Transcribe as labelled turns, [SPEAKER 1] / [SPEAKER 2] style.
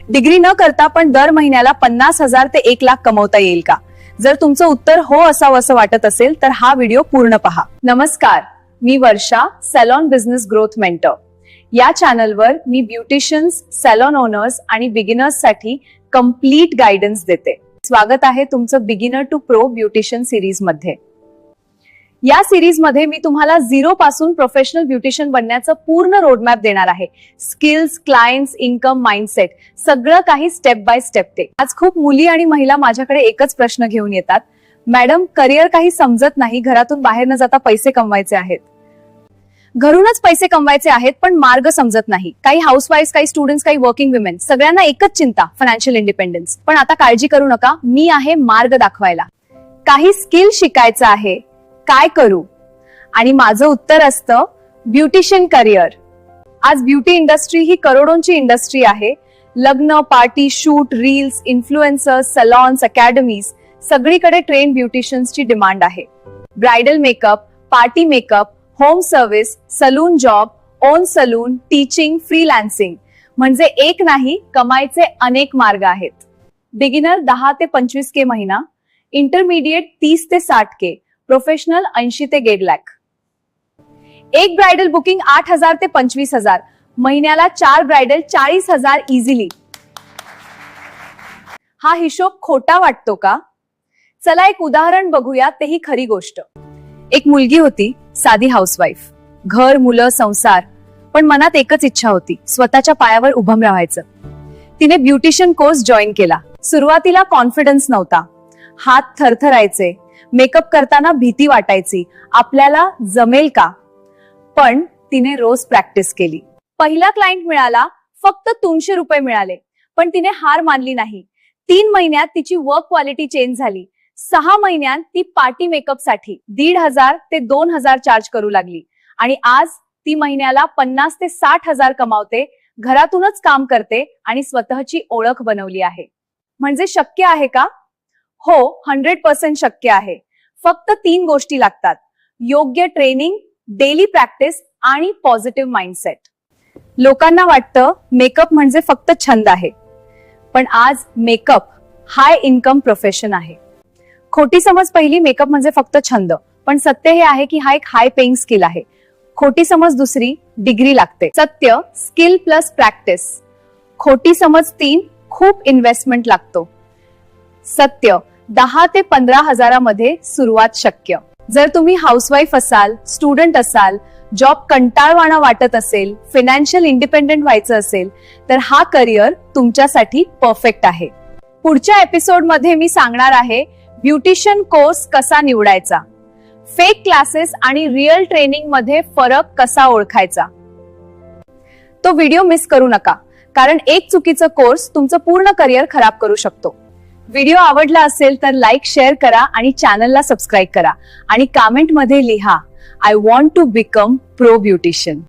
[SPEAKER 1] Degree न करता पण दर महिन्याला 50,000 ते 1 लाख कमवता येईल का? जर तुमचं उत्तर हो असावं असं वाटत असेल तर हा व्हिडिओ पूर्ण पहा. नमस्कार, मी Varsha, salon business growth mentor. या चॅनलवर मी ब्युटिशियन्स, सॅलॉन ओनर्स आणि बिगिनर्स साठी कम्प्लीट गायडन्स देते. स्वागत आहे तुमचं beginner to pro beautician series मध्ये. या सिरीज मध्ये मी तुम्हाला 0 पासून प्रोफेशनल ब्युटिशियन बनण्याचं पूर्ण रोडमॅप देणार आहे. स्किल्स, क्लायंट्स, इन्कम, माइंडसेट सगळं काही स्टेप बाय स्टेप ते. आज खूप मुली आणि महिला माझ्याकडे एकच प्रश्न घेऊन येतात, मॅडम करिअर काही समजत नाही, घरातून बाहेर न जाता पैसे कमवायचे आहेत. घरूनच पैसे कमवायचे आहेत पण मार्ग समजत नाही. काही हाऊसवाईफ, काही स्टुडंट्स, काही वर्किंग विमेन, सगळ्यांना एकच चिंता, फायनान्शियल इंडिपेंडन्स. पण आता काळजी करू नका, मी आहे मार्ग दाखवायला. काही स्किल शिकायचं आहे, काय करू? आणि माझं उत्तर असतं ब्युटिशियन करिअर. आज ब्युटी इंडस्ट्री ही करोडोंची इंडस्ट्री आहे. लग्न, party, shoot, reels, influencers, salons, academies सगळीकडे ट्रेन ब्युटिशियन्सची डिमांड आहे. Bridal makeup, party makeup, home service, salon job, own salon, teaching, freelancing म्हणजे एक नाही, कमाईचे अनेक मार्ग आहेत. बिगिनर 10 ते 25K महिना, इंटरमिडिएट 30 ते 60K, प्रोफेशनल 80 ते 1.5 लाख. एक ब्रायडल बुकिंग 8,000 ते 25,000, महिन्याला 4 ब्रायडल 40,000 इझिली. हा हिशोब खोटा वाटतो का? चला एक उदाहरण बघूया, तेही खरी गोष्ट. एक मुलगी होती, साधी हाऊसवाईफ, घर, मुलं, संसार, पण मनात एकच इच्छा होती, स्वतःच्या पायावर उभं राहायचं. तिने ब्युटिशियन कोर्स जॉईन केला. सुरुवातीला कॉन्फिडन्स नव्हता, हात थरथरायचे, मेकअप करताना भीती वाटायची, आपल्याला जमेल का? पण तिने रोज प्रॅक्टिस केली. पहिला क्लायंट मिळाला, फक्त 300 रुपये मिळाले, पण तिने हार मानली नाही. 3 महिन्यात तिची वर्क क्वालिटी चेंज झाली. 6 महिन्यात ती पार्टी मेकअप साठी 1,500 ते 2,000 चार्ज करू लागली. आणि आज ती महिन्याला 50 ते 60,000 कमावते, घरातूनच काम करते आणि स्वतःची ओळख बनवली आहे. म्हणजे शक्य आहे का? हो, 100% शक्य आहे. फक्त 3 गोष्टी लागतात: योग्य ट्रेनिंग, डेली प्रॅक्टिस आणि पॉझिटिव्ह माइंडसेट. लोकांना वाटतं मेकअप म्हणजे फक्त छंद आहे, पण आज मेकअप हाय इन्कम प्रोफेशन आहे. खोटी समज पहिली, मेकअप म्हणजे फक्त छंद, पण सत्य हे आहे की हा एक हाय पेइंग स्किल आहे. खोटी समज दुसरी, डिग्री लागते. सत्य, स्किल प्लस प्रॅक्टिस. खोटी समज 3, खूप इन्व्हेस्टमेंट लागतो. सत्य, 10 ते 15,000 मध्ये सुरुवात शक्य. जर तुम्ही हाऊसवाईफ असाल, स्टुडंट असाल, जॉब कंटाळवाणा वाटत असेल, फायनान्शियल इंडिपेंडेंट व्हायचं असेल, तर हा करिअर तुमच्यासाठी परफेक्ट आहे. पुढच्या एपिसोड मध्ये मी सांगणार आहे ब्युटिशियन कोर्स कसा निवडायचा, फेक क्लासेस आणि रिअल ट्रेनिंग मध्ये फरक कसा ओळखायचा. तो व्हिडिओ मिस करू नका, कारण एक चुकीचा कोर्स तुमचं पूर्ण करिअर खराब करू शकतो. व्हिडिओ आवडला असेल तर लाईक, शेअर करा आणि चॅनलला सबस्क्राईब करा. आणि कमेंट मध्ये लिहा, I want to become pro beautician.